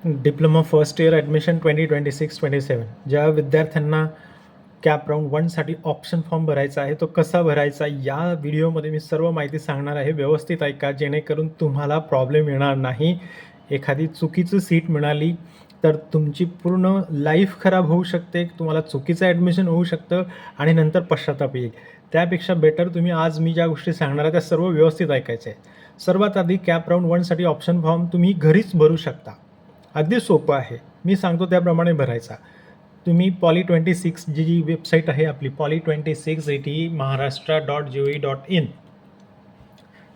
Diploma first year admission 2026-27 ज्या विद्यार्थ्यांना cap round 1साठी option form भरायचा आहे, तो कसा भरायचा या व्हिडिओमध्ये मी सर्व माहिती सांगणार आहे. व्यवस्थित ऐका, जेणेकरून तुम्हाला प्रॉब्लेम येणार नाही. एखादी चुकीची सीट मिळाली तर तुमची पूर्ण लाईफ खराब होऊ शकते, तुम्हाला चुकीचं ॲडमिशन होऊ शकतं आणि नंतर पश्चाताप येईल. त्यापेक्षा बेटर तुम्ही आज मी ज्या गोष्टी सांगणार आहे त्या सर्व व्यवस्थित ऐकायच्या आहे. सर्वात आधी कॅप राऊंड 1साठी ऑप्शन फॉर्म तुम्ही घरीच भरू शकता. अगदी सोपं आहे. मी सांगतो त्याप्रमाणे भरायचा. तुम्ही Poly26 जी वेबसाईट आहे आपली poly26@maharashtra.gov.in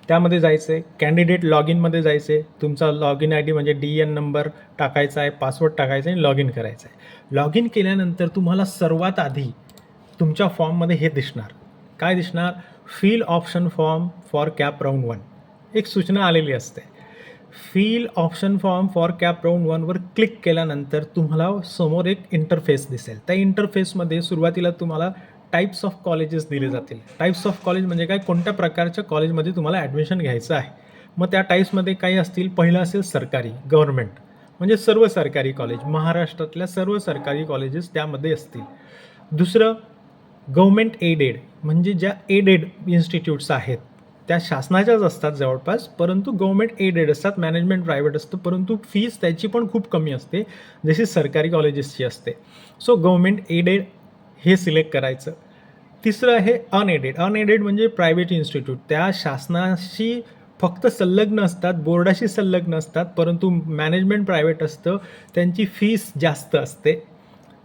त्यामध्ये जायचं आहे. कॅन्डिडेट लॉग इनमध्ये जायचं आहे. तुमचा लॉग इन ID म्हणजे DN नंबर टाकायचा आहे, पासवर्ड टाकायचा आहे आणि लॉग इन करायचं आहे. लॉग इन केल्यानंतर तुम्हाला सर्वात आधी तुमच्या फॉर्ममध्ये हे दिसणार. काय दिसणार? Fill option form for CAP round 1 एक सूचना आलेली असते. Fill option form for CAP round 1वर क्लिक केल्यानंतर तुम्हाला समोर एक इंटरफेस दिसेल. त्या इंटरफेसमध्ये सुरुवातीला तुम्हाला टाईप्स ऑफ कॉलेजेस दिले जातील. टाईप्स ऑफ कॉलेज म्हणजे काय? कोणत्या प्रकारच्या कॉलेजमध्ये तुम्हाला ॲडमिशन घ्यायचं आहे. मग त्या टाईप्समध्ये काही असतील. पहिलं असेल सरकारी, गव्हर्नमेंट म्हणजे सर्व सरकारी कॉलेज, महाराष्ट्रातल्या सर्व सरकारी कॉलेजेस त्यामध्ये असतील. दुसरं गव्हर्नमेंट एडेड म्हणजे ज्या एडेड इन्स्टिट्यूट्स आहेत त्या शासनाच्याच असतात जवळपास, परंतु गव्हर्नमेंट एडेड असतात. मॅनेजमेंट प्रायव्हेट असतं, परंतु फीस त्याची पण खूप कमी असते जशी सरकारी कॉलेजेसची असते. सो गव्हर्नमेंट एडेड हे सिलेक्ट करायचं. तिसरं आहे अनएडेड. अनएडेड म्हणजे प्रायव्हेट इन्स्टिट्यूट, त्या शासनाशी फक्त संलग्न असतात, बोर्डाशी संलग्न असतात, परंतु मॅनेजमेंट प्रायव्हेट असतं, त्यांची फीस जास्त असते.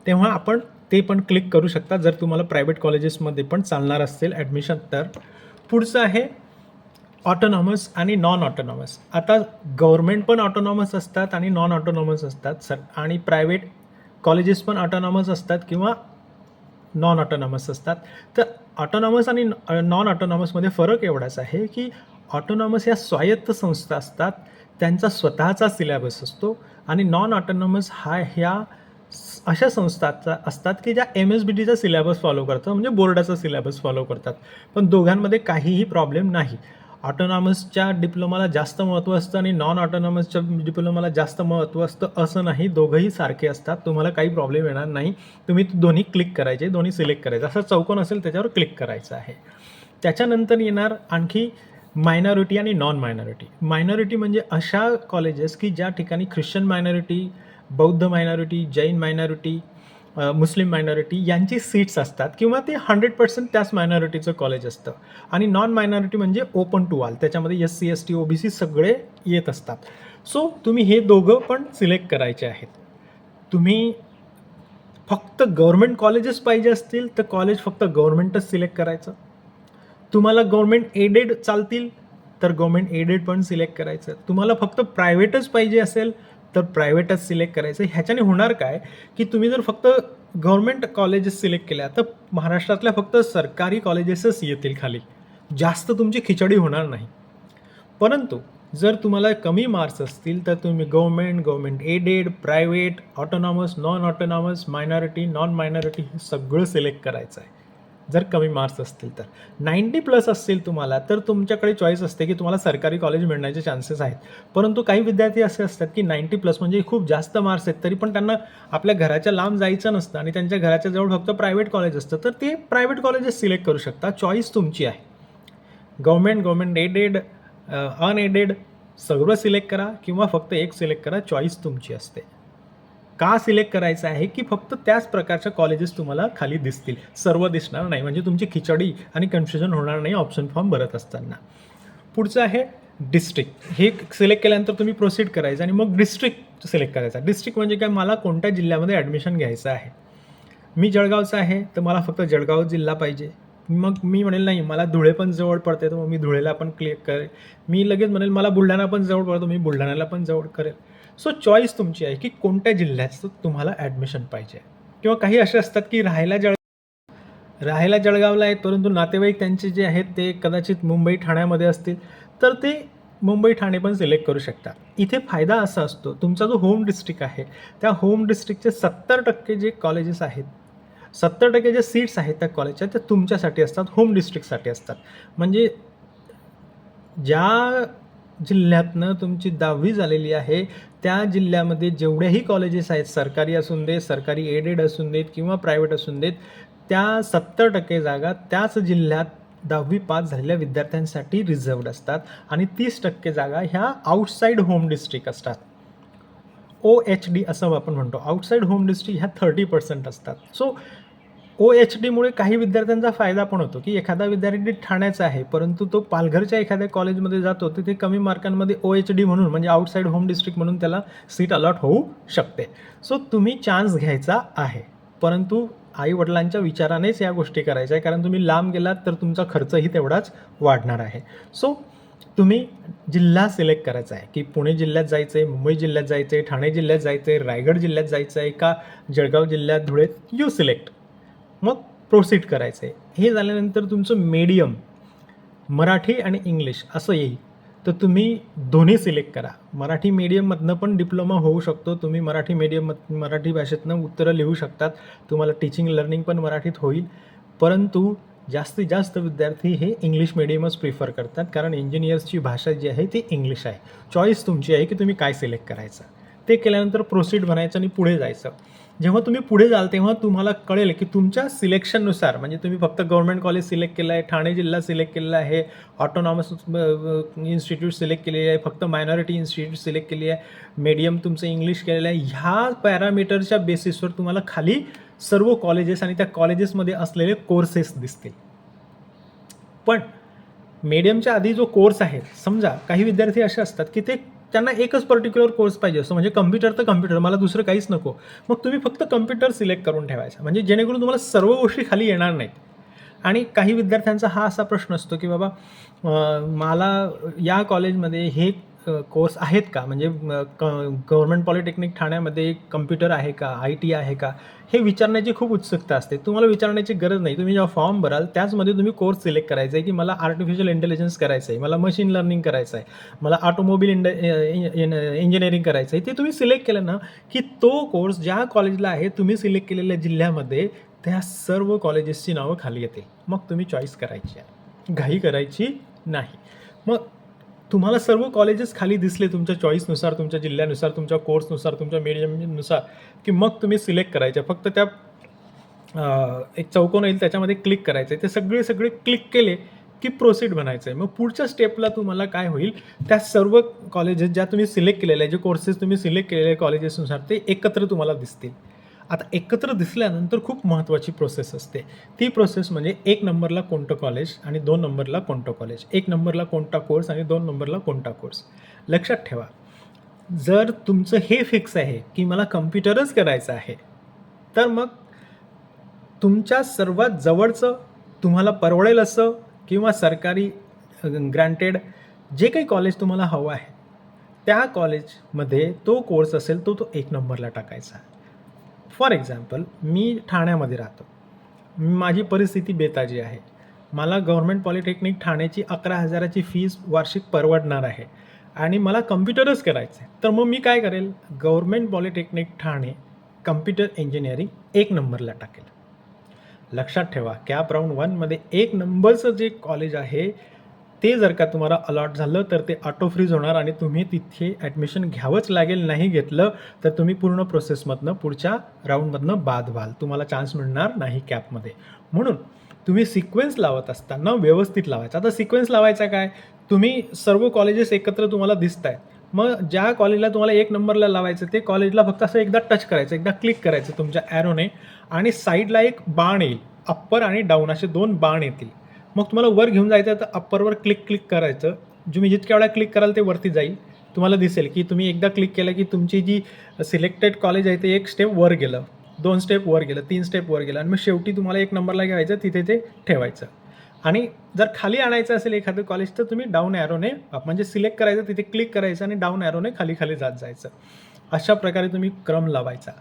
तेव्हा आपण ते पण क्लिक करू शकता जर तुम्हाला प्रायव्हेट कॉलेजेसमध्ये पण चालणार असेल ॲडमिशन तर. पुढचं आहे ऑटोनॉमस आणि नॉन ऑटोनॉमस. आता गव्हर्नमेंट पण ऑटोनॉमस असतात आणि नॉन ऑटोनॉमस असतात आणि प्रायव्हेट कॉलेजेस पण ऑटोनॉमस असतात किंवा नॉन ऑटोनॉमस असतात. तर ऑटोनॉमस आणि नॉन ऑटोनॉमसमध्ये फरक एवढाच आहे की ऑटोनॉमस या स्वायत्त संस्था असतात, त्यांचा स्वतःचा सिलेबस असतो आणि नॉन ऑटोनॉमस ह्या अशा संस्था असतात की ज्या MSBTचा सिलेबस फॉलो करतात, म्हणजे बोर्डाचा सिलेबस फॉलो करतात. पण दोघांमध्ये काहीही प्रॉब्लेम नाही. ऑटोनॉमसच्या डिप्लोमाला जास्त महत्त्व असतं आणि नॉन ऑटोनॉमसच्या डिप्लोमाला जास्त महत्त्व असतं असं नाही. दोघंही सारखे असतात. तुम्हाला काही प्रॉब्लेम येणार नाही. तुम्ही दोन्ही क्लिक करायचे, दोन्ही सिलेक्ट करायचे. असा चौकोन असेल त्याच्यावर क्लिक करायचं आहे. त्याच्यानंतर येणार आणखी मायनॉरिटी आणि नॉन मायनॉरिटी. मायनॉरिटी म्हणजे अशा कॉलेजेस की ज्या ठिकाणी ख्रिश्चन मायनॉरिटी, बौद्ध मायनॉरिटी, जैन मायनॉरिटी, मुस्लिम मायनॉरिटी यांची सीट्स असतात किंवा ते 100% त्याच मायनॉरिटीचं कॉलेज असतं. आणि नॉन मायनॉरिटी म्हणजे ओपन टू ऑल, त्याच्यामध्ये SC ST OBC सगळे येत असतात. सो तुम्ही हे दोघं पण सिलेक्ट करायचे आहेत. तुम्ही फक्त गव्हर्नमेंट कॉलेजेस पाहिजे असतील तर कॉलेज फक्त गव्हर्नमेंटच सिलेक्ट करायचं. तुम्हाला गव्हर्नमेंट एडेड चालतील तर गव्हर्नमेंट एडेड पण सिलेक्ट करायचं. तुम्हाला फक्त प्रायव्हेटच पाहिजे असेल तर प्रायव्हेटच सिलेक्ट करायचं. ह्याच्याने होणार काय की तुम्ही जर फक्त गव्हर्नमेंट कॉलेजेस सिलेक्ट केल्या तर महाराष्ट्रातल्या फक्त सरकारी कॉलेजेसच येतील खाली, जास्त तुमची खिचडी होणार नाही. परंतु जर तुम्हाला कमी मार्क्स असतील तर तुम्ही government aided, private, autonomous, non autonomous, minority, non minority हे सगळं सिलेक्ट करायचं आहे. जर कमी मार्क्स असतील तर 90+ असतील तुम्हाला तर तुमच्याकडे चॉईस असते की तुम्हाला सरकारी कॉलेज मिळण्याचे चान्सेस आहेत. परंतु काही विद्यार्थी असे असतात की 90+ म्हणजे खूप जास्त मार्क्स आहेत तरी पण त्यांना आपल्या घराच्या लांब जायचं नसतं आणि त्यांच्या घराच्या जवळ फक्त प्रायव्हेट कॉलेज असतं, तर ते प्रायव्हेट कॉलेजेस सिलेक्ट करू शकता. चॉईस तुमची आहे. गव्हर्नमेंट एडेड, अनएडेड सगळं सिलेक्ट करा किंवा फक्त एक सिलेक्ट करा. चॉईस तुमची असते. का सिलेक्ट करायचं आहे की फक्त त्याच प्रकारच्या कॉलेजेस तुम्हाला खाली दिसतील, सर्व दिसणार नाही, म्हणजे तुमची खिचडी आणि कन्फ्युजन होणार नाही ऑप्शन फॉर्म भरत असताना. पुढचं आहे डिस्ट्रिक्ट. हे सिलेक्ट केल्यानंतर तुम्ही प्रोसीड करायचं आणि मग डिस्ट्रिक्ट सिलेक्ट करायचा. डिस्ट्रिक्ट म्हणजे काय? मला कोणत्या जिल्ह्यामध्ये ॲडमिशन घ्यायचं आहे. मी जळगावचा आहे तर मला फक्त जळगाव जिल्हा पाहिजे. मग मी म्हणेल नाही मला धुळे पण जवळ पडते तर मग मी धुळेला पण क्लिक करेल. मी लगेच म्हणेल मला बुलढाणा पण जवळ पडतो, मी बुलढाण्याला पण जवळ करेल. सो चॉईस तुमची आहे की कोणत्या जिल्ह्याचं तुम्हाला ॲडमिशन पाहिजे. किंवा काही असे असतात की राहायला जळगावला आहेत परंतु नातेवाईक त्यांचे जे आहेत ते कदाचित मुंबई ठाण्यामध्ये असतील तर ते मुंबई ठाणे पण सिलेक्ट करू शकता. इथे फायदा असा असतो तुमचा जो होम डिस्ट्रिक्ट आहे त्या होम डिस्ट्रिक्टचे 70% जे कॉलेजेस आहेत, 70% जे सीट्स आहेत त्या कॉलेजच्या त्या तुमच्यासाठी असतात, होम डिस्ट्रिक्टसाठी असतात. म्हणजे ज्या जिल्ह्यातनं तुमची 10वी झालेली आहे त्या जिल्ह्यामध्ये जेवढ्याही कॉलेजेस आहेत, सरकारी असून देत, सरकारी एडेड असून देत किंवा प्रायव्हेट असून देत, त्या 70% जागा त्याच जिल्ह्यात 10वी पास झालेल्या विद्यार्थ्यांसाठी रिझर्वड असतात आणि 30% जागा ह्या आउटसाईड होम डिस्ट्रिक्ट असतात. OHD असं आपण म्हणतो. आउटसाईड होम डिस्ट्रिक्ट ह्या 30% असतात. सो OHDमुळे काही विद्यार्थ्यांचा फायदा पण होतो, की एखादा विद्यार्थी ठाण्याचा आहे, परंतु तो पालघरच्या एखाद्या कॉलेजमध्ये जातो, तिथे कमी मार्कांमध्ये OHD म्हणून म्हणजे आउटसाईड होम डिस्ट्रिक्ट म्हणून त्याला सीट अलॉट होऊ शकते. सो तुम्ही चान्स घ्यायचा आहे, परंतु आई-वडिलांच्या विचारानेच या गोष्टी करायच्या आहे, कारण तुम्ही लांब गेलात तर तुमचा खर्चही तेवढाच वाढणार आहे. सो तुम्ही जिल्हा सिलेक्ट करायचा आहे, की पुणे जिल्ह्यात जायचं आहे, मुंबई जिल्ह्यात जायचं आहे, ठाणे जिल्ह्यात जायचं आहे, रायगड जिल्ह्यात जायचं आहे का जळगाव जिल्ह्यात, धुळे, यू सिलेक्ट. मग प्रोसीड करायचं आहे. हे झाल्यानंतर तुमचं मीडियम मराठी आणि इंग्लिश असं येईल, तर तुम्ही दोन्ही सिलेक्ट करा. मराठी मीडियममधनं पण डिप्लोमा होऊ शकतो. तुम्ही मराठी मराठी भाषेतनं उत्तरं लिहू शकतात. तुम्हाला टीचिंग लर्निंग पण मराठीत होईल. परंतु जास्तीत जास्त विद्यार्थी हे इंग्लिश मीडियमच प्रिफर करतात, कारण इंजिनियर्सची भाषा जी आहे ती इंग्लिश आहे. चॉईस तुमची आहे की तुम्ही काय सिलेक्ट करायचं. ते केल्यानंतर प्रोसीड बनायचं आणि पुढे जायचं. जेव्हा तुम्ही पुढे जाल तेव्हा तुम्हाला कळेल की तुमच्या सिलेक्शननुसार, म्हणजे तुम्ही फक्त गव्हर्नमेंट कॉलेज सिलेक्ट केलं आहे, ठाणे जिल्हा सिलेक्ट केलेला आहे, ऑटोनॉमस इन्स्टिट्यूट सिलेक्ट केलेली आहे, फक्त मायनॉरिटी इन्स्टिट्यूट सिलेक्ट केली आहे, मीडियम तुमचं इंग्लिश केलेलं आहे, ह्या पॅरामीटरच्या बेसिसवर तुम्हाला खाली सर्व कॉलेजेस आणि त्या कॉलेजेसमध्ये असलेले कोर्सेस दिसतील. पण मीडियमच्या आधी जो कोर्स आहे, समजा काही विद्यार्थी असे असतात की त्यांना एकच पर्टिक्युलर कोर्स पाहिजे असतो, म्हणजे कम्प्युटर तर कम्प्युटर, मला दुसरं काहीच नको. मग तुम्ही फक्त कम्प्युटर सिलेक्ट करून ठेवायचा, म्हणजे जेणेकरून तुम्हाला सर्व गोष्टी खाली येणार नाहीत. आणि काही विद्यार्थ्यांचा हा असा प्रश्न असतो की बाबा मला या कॉलेजमध्ये हे कोर्स आहेत का, म्हणजे गव्हर्नमेंट पॉलिटेक्निक ठाण्यामध्ये कम्प्युटर आहे का, IT आहे का, हे विचारण्याची खूप उत्सुकता असते. तुम्हाला विचारण्याची गरज नाही. तुम्ही जेव्हा फॉर्म भराल त्याचमध्ये तुम्ही कोर्स सिलेक्ट करायचा आहे, की मला आर्टिफिशियल इंटेलिजन्स करायचं आहे, मला मशीन लर्निंग करायचं आहे, मला ऑटोमोबाईल इंजिनिअरिंग करायचं आहे. ते तुम्ही सिलेक्ट केलं ना की तो कोर्स ज्या कॉलेजला आहे तुम्ही सिलेक्ट केलेल्या जिल्ह्यामध्ये त्या सर्व कॉलेजेसची नावं खाली येतील. मग तुम्ही चॉईस करायची आहे, घाई करायची नाही. मग तुम्हाला सर्व कॉलेजेस खाली दिसले तुमच्या चॉईसनुसार, तुमच्या जिल्ह्यानुसार, तुमच्या कोर्सनुसार, तुमच्या मीडियमनुसार, की मग तुम्ही सिलेक्ट करायचे. फक्त त्या एक चौकोन येईल त्याच्यामध्ये क्लिक करायचं आहे. ते सगळे क्लिक केले की प्रोसीड बनायचं आहे. मग पुढच्या स्टेपला तुम्हाला काय होईल, त्या सर्व कॉलेजेस ज्या तुम्ही सिलेक्ट केलेल्या आहे, जे कोर्सेस तुम्ही सिलेक्ट केलेले कॉलेजेसनुसार ते एकत्र तुम्हाला दिसतील. आता एकत्र दिसल्यानंतर खूप महत्त्वाची प्रोसेस असते. ती प्रोसेस म्हणजे 1 नंबरला कोणतं कॉलेज आणि 2 नंबरला कोणतं कॉलेज, 1 नंबरला कोणता कोर्स आणि 2 नंबरला कोणता कोर्स. लक्षात ठेवा, जर तुमचं हे फिक्स आहे की मला कम्प्युटरच करायचं आहे, तर मग तुमच्या सर्वात जवळचं, तुम्हाला परवडेल असं किंवा सरकारी ग्रँटेड जे काही कॉलेज तुम्हाला हवं आहे, त्या कॉलेजमध्ये तो कोर्स असेल तो 1 नंबरला टाकायचा. फॉर एक्झाम्पल, मी ठाण्यामध्ये राहतो, माझी परिस्थिती बेताजी आहे, मला गव्हर्नमेंट पॉलिटेक्निक ठाण्याची 11,000ची फीस वार्षिक परवडणार आहे आणि मला कम्प्युटरच करायचं आहे. तर मग मी काय करेल, government polytechnic Thane computer engineering 1 नंबरला टाकेल. लक्षात ठेवा, कॅप राऊंड 1मध्ये 1 नंबरचं जे कॉलेज आहे ते जर का तुम्हाला अलॉट झालं तर ते ऑटो फ्रीज होणार आणि तुम्ही तिथे ॲडमिशन घ्यावंच लागेल. नाही घेतलं तर तुम्ही पूर्ण प्रोसेसमधनं पुढच्या राऊंडमधनं बाद व्हाल, तुम्हाला चान्स मिळणार नाही कॅपमध्ये. म्हणून तुम्ही सिक्वेन्स लावत असताना व्यवस्थित लावायचा. आता सिक्वेन्स लावायचा काय, तुम्ही सर्व कॉलेजेस एकत्र तुम्हाला दिसत आहेत, मग ज्या कॉलेजला तुम्हाला 1 नंबरला लावायचं ते कॉलेजला फक्त असं एकदा टच करायचं, एकदा क्लिक करायचं तुमच्या ॲरोने आणि साईडला एक बाण येईल, अप्पर आणि डाऊन असे 2 बाण येतील. मग तुम्हाला वर घेऊन जायचं आहे तर अप्परवर क्लिक करायचं. तुम्ही जितक्या वेळा क्लिक कराल ते वरती जाईल. तुम्हाला दिसेल की तुम्ही एकदा क्लिक केलं की तुमची जी सिलेक्टेड कॉलेज आहे ते 1 स्टेप वर गेलं, 2 स्टेप वर गेलं, 3 स्टेप वर गेलं आणि मग शेवटी तुम्हाला 1 नंबरला घ्यायचं, तिथे ते ठेवायचं. आणि जर खाली आणायचं असेल एखादं कॉलेज तर तुम्ही डाऊन ॲरोने म्हणजे सिलेक्ट करायचं, तिथे क्लिक करायचं आणि डाऊन ॲरोने खाली जात जायचं. अशा प्रकारे तुम्ही क्रम लावायचा.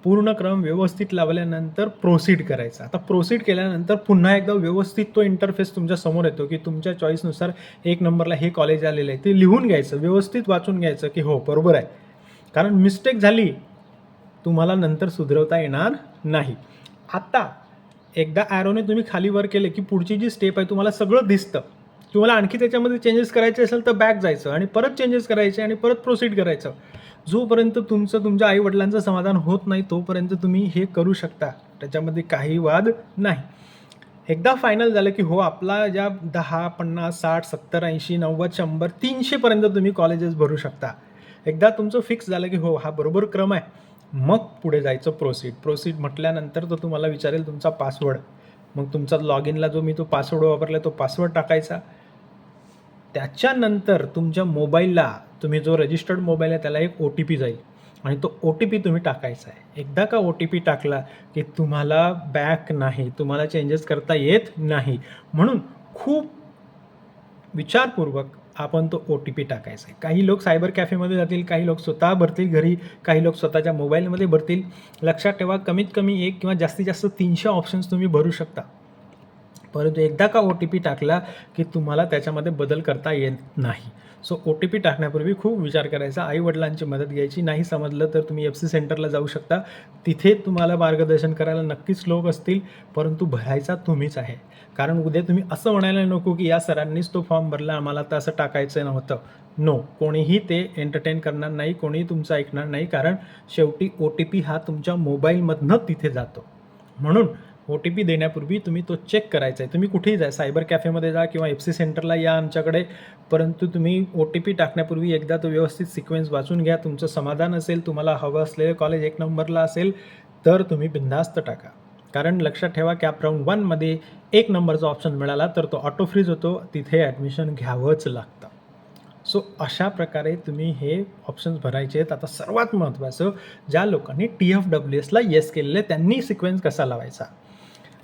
पूर्ण क्रम व्यवस्थित लावल्यानंतर प्रोसीड करायचा. आता प्रोसीड केल्यानंतर पुन्हा एकदा व्यवस्थित तो इंटरफेस तुमच्या समोर येतो की तुमच्या चॉईसनुसार 1 नंबरला हे कॉलेज आलेलं आहे, ते लिहून घ्यायचं, व्यवस्थित वाचून घ्यायचं की हो बरोबर आहे, कारण मिस्टेक झाली तुम्हाला नंतर सुधरवता येणार नाही. आता एकदा ॲरोने तुम्ही खाली वर केले की पुढची जी स्टेप आहे तुम्हाला सगळं दिसतं. तुम्हाला आणखी त्याच्यामध्ये चेंजेस करायचे असेल तर बॅक जायचं आणि परत चेंजेस करायचे आणि परत प्रोसीड करायचं. जोपर्यंत तुमचं तुमच्या आईवडिलांचं समाधान होत नाही तोपर्यंत तुम्ही हे करू शकता, त्याच्यामध्ये काही वाद नाही. एकदा फायनल झालं की हो आपला ज्या 10, 50, 60, 70, 80, 90, 100, 300 पर्यंत तुम्ही कॉलेजेस भरू शकता. एकदा तुमचं फिक्स झालं की हो हा बरोबर क्रम आहे, मग पुढे जायचं प्रोसीड म्हटल्यानंतर तो तुम्हाला विचारेल तुमचा पासवर्ड. मग तुमचा लॉग इनला जो मी तो पासवर्ड वापरला तो पासवर्ड टाकायचा. त्याच्यानंतर तुमच्या मोबाईलला तुम्ही जो रजिस्टर्ड मोबाईल आहे त्याला एक OTP जाईल आणि तो OTP तुम्ही टाकायचा आहे. एकदा का OTP टाकला की तुम्हाला बॅक नाही, तुम्हाला चेंजेस करता येत नाही. म्हणून खूप विचारपूर्वक आपण तो OTP टाकायचा आहे. काही लोक सायबर कॅफेमध्ये जातील, काही लोक स्वतः भरतील घरी, काही लोक स्वतःच्या मोबाईलमध्ये भरतील. लक्षात ठेवा कमीत कमी 1 किंवा जास्तीत जास्त 300 ऑप्शन्स तुम्ही भरू शकता. परंतु एकदा का OTP टाकला की तुम्हाला त्याच्यामध्ये बदल करता येत नाही. सो OTP टाकण्यापूर्वी खूप विचार करायचा, आई-वडिलांची मदत घ्यायची. नाही समजलं तर तुम्ही FC सेंटरला जाऊ शकता. तिथे तुम्हाला मार्गदर्शन करायला नक्कीच लोक असतील, परंतु भरायचा तुम्हीच आहे. कारण उद्या तुम्ही असं म्हणायला नको की या सरांनीच तो फॉर्म भरला, आम्हाला तर असं टाकायचं नव्हतं. नो, कोणीही ते एंटरटेन करणार नाही, कोणीही तुमचं ऐकणार नाही. कारण शेवटी OTP हा तुमच्या मोबाईलमधनं तिथे जातो. म्हणून OTP देण्यापूर्वी तुम्ही तो चेक करायचा आहे. तुम्ही कुठेही जा, सायबर कॅफेमध्ये जा किंवा FC सेंटरला या आमच्याकडे, परंतु तुम्ही OTP टाकण्यापूर्वी एकदा तो व्यवस्थित सिक्वेन्स वाचून घ्या. तुमचं समाधान असेल, तुम्हाला हवं असलेलं कॉलेज 1 नंबरला असेल तर तुम्ही बिनधास्त टाका. कारण लक्षात ठेवा कॅप राऊंड 1मध्ये 1 नंबरचा ऑप्शन मिळाला तर तो ऑटो फ्रीज होतो, तिथे ॲडमिशन घ्यावंच लागतं. सो अशा प्रकारे तुम्ही हे ऑप्शन्स भरायचे आहेत. आता सर्वात महत्त्वाचं, ज्या लोकांनी TFWSला येस केलेलं आहे त्यांनी सिक्वेन्स कसा लावायचा.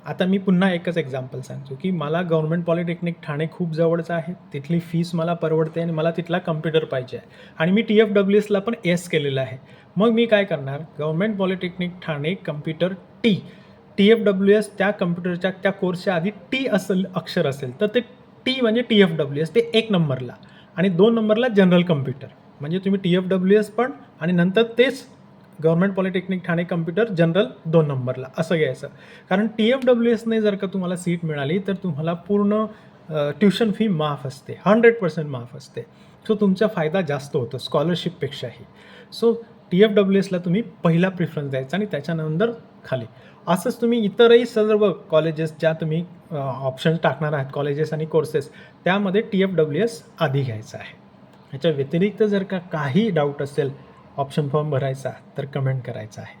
आता मी पुन्हा एकच एक्झाम्पल सांगतो की मला गव्हर्नमेंट पॉलिटेक्निक ठाणे खूप जवळचं आहे, तिथली फीस मला परवडते आणि मला तिथला कम्प्युटर पाहिजे आहे आणि मी TFWSला पण येस केलेलं आहे. मग मी काय करणार, government polytechnic Thane computer TFWS त्या कम्प्युटरच्या त्या कोर्सच्या आधी अक्षर असेल तर ते T म्हणजे TFWS ते 1 नंबरला आणि 2 नंबरला जनरल कम्प्युटर. म्हणजे तुम्ही TFWS पण आणि नंतर तेच government polytechnic Thane computer general 2 नंबरला असं घ्यायचं. कारण TFWSने जर का तुम्हाला सीट मिळाली तर तुम्हाला पूर्ण ट्युशन फी माफ असते, 100% माफ असते. सो तुमचा फायदा जास्त होतो स्कॉलरशिपपेक्षाही. सो TFWSला तुम्ही पहिला प्रिफरन्स द्यायचा आणि त्याच्यानंतर खाली. असंच तुम्ही इतरही सर्व कॉलेजेस ज्या तुम्ही ऑप्शन्स टाकणार आहात, कॉलेजेस आणि कोर्सेस, त्यामध्ये TFWS आधी घ्यायचं आहे. ह्याच्या व्यतिरिक्त जर का काही डाऊट असेल ऑप्शन फॉर्म भरायचा तर कमेंट करायचा आहे.